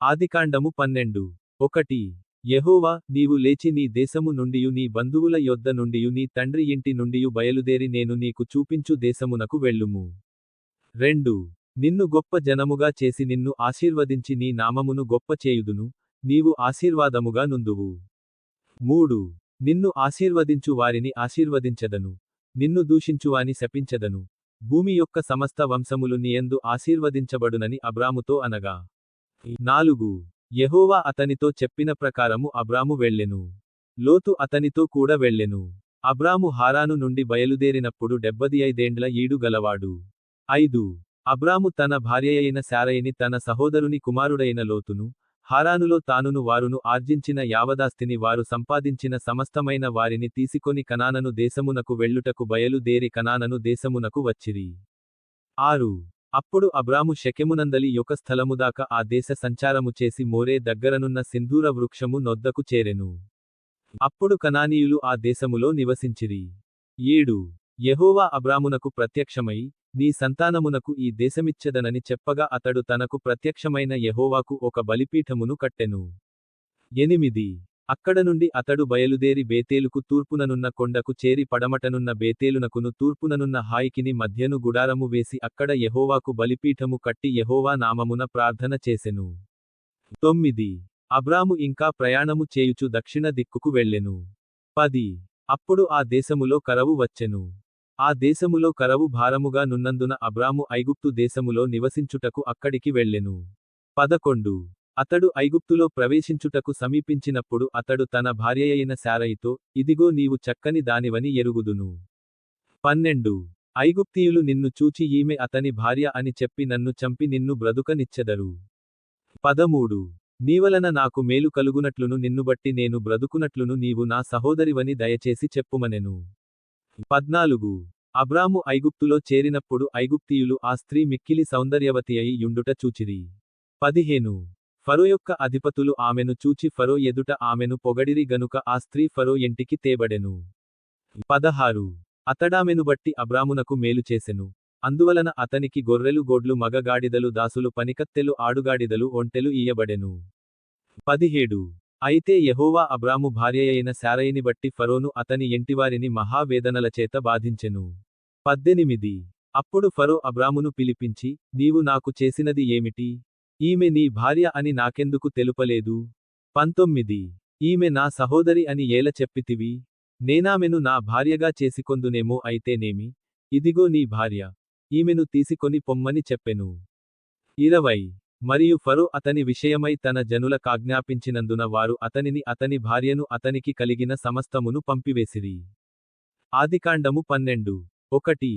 ఆదికాండము 12:1 యెహోవా, నీవు లేచి నీ దేశము నుండియు నీ బంధువుల యొద్ద నుండియు నీ తండ్రి ఇంటి నుండియు బయలుదేరి నేను నీకు చూపించు దేశమునకు వెళ్ళుము. 2 నిన్ను గొప్ప జనముగా చేసి నిన్ను ఆశీర్వదించి నీ నామమును గొప్ప చేయుదును, నీవు ఆశీర్వాదముగా నుందువు. 3 నిన్ను ఆశీర్వదించు వారిని ఆశీర్వదించెదను, నిన్ను దూషించువాని శపించెదను. భూమి యొక్క సమస్త వంశములు నీయందు ఆశీర్వదించబడునని అబ్రాముతో అనగా. 4 యెహోవా అతనితో చెప్పిన ప్రకారము అబ్రాము వెళ్ళెను. లోతు అతనితో కూడా వెళ్ళెను. అబ్రాము హారాను నుండి బయలుదేరినప్పుడు 75 ఈడు గలవాడు. 5 అబ్రాము తన భార్యయైన శారయిని తన సహోదరుని కుమారుడైన లోతును, హారానులో తానును వారును ఆర్జించిన యావదాస్తిని వారు సంపాదించిన సమస్తమైన వారిని తీసుకొని కనానను దేశమునకు వెళ్ళుటకు బయలుదేరి కనానను దేశమునకు వచ్చిరి. 6 అప్పుడు అబ్రాము షెకెమునందలి యొక్క స్థలముదాకా ఆ దేశ సంచారము చేసి మోరే దగ్గరనున్న సింధూర వృక్షము నొద్దకు చేరెను. అప్పుడు కనానీయులు ఆ దేశములో నివసించిరి. 7 యెహోవా అబ్రామునకు ప్రత్యక్షమై, నీ సంతానమునకు ఈ దేశమిచ్చెదనని చెప్పగా అతడు తనకు ప్రత్యక్షమైన యెహోవాకు ఒక బలిపీఠమును కట్టెను. 8 అక్కడ నుండి అతడు బయలుదేరి బేతేలుకు తూర్పుననున్న కొండకు చేరి పడమటనున్న బేతేలునకును తూర్పుననున్న హాయికిని మధ్యను గుడారము వేసి అక్కడ యెహోవాకు బలిపీఠము కట్టి యెహోవా నామమున ప్రార్థన చేసెను. 9 అబ్రాము ఇంకా ప్రయాణము చేయుచు దక్షిణ దిక్కుకు వెళ్ళెను. 10 అప్పుడు ఆ దేశములో కరవు వచ్చెను. ఆ దేశములో కరవు భారముగా నున్నందున అబ్రాము ఐగుప్తు దేశములో నివసించుటకు అక్కడికి వెళ్ళెను. 11 అతడు ఐగుప్తులో ప్రవేశించుటకు సమీపించినప్పుడు అతడు తన భార్యయైన శారయితో, ఇదిగో నీవు చక్కని దానివని ఎరుగుదును. 12 ఐగుప్తీయులు నిన్ను చూచి ఈమె అతని భార్య అని చెప్పి నన్ను చంపి నిన్ను బ్రతుకనిచ్చెదరు. 13 నీవలన నాకు మేలు కలుగునట్లును నిన్నుబట్టి నేను బ్రతుకునట్లును నీవు నా సహోదరివని దయచేసి చెప్పుమనెను. 14 అబ్రాము ఐగుప్తులో చేరినప్పుడు ఐగుప్తీయులు ఆ స్త్రీ మిక్కిలి సౌందర్యవతి అయి యుండుట చూచిరి. 15 ఫరో యొక్క అధిపతులు ఆమెను చూచి ఫరో ఎదుట ఆమెను పొగడిరి గనుక ఆ స్త్రీ ఫరో ఇంటికి తేబడెను. 16 అతడామెను బట్టి అబ్రామునకు మేలు చేసెను, అందువలన అతనికి గొర్రెలు గోడ్లు మగ గాడిదలు దాసులు పనికత్తెలు ఆడుగాడిదలు ఒంటెలు ఇయ్యబడెను. 17 అయితే యెహోవా అబ్రాము భార్యయైన శారయిని బట్టి ఫరోను అతని ఇంటివారిని మహావేదనలచేత బాధించెను. 18 అప్పుడు ఫరో అబ్రామును పిలిపించి, నీవు నాకు చేసినది ఏమిటి? ఈమె నీ భార్య అని నాకెందుకు తెలుపలేదు? 19 ఈమె నా సహోదరి అని ఏల చెప్పితివి? నేనామెను నా భార్యగా చేసికొందునేమో అయితేనేమి, ఇదిగో నీ భార్య, ఈమెను తీసుకొని పొమ్మని చెప్పెను. 20 మరియు ఫరో అతని విషయమై తన జనుల కాజ్ఞాపించినందున వారు అతనిని అతని భార్యను అతనికి కలిగిన సమస్తమును పంపివేసిరి. ఆదికాండము 12:1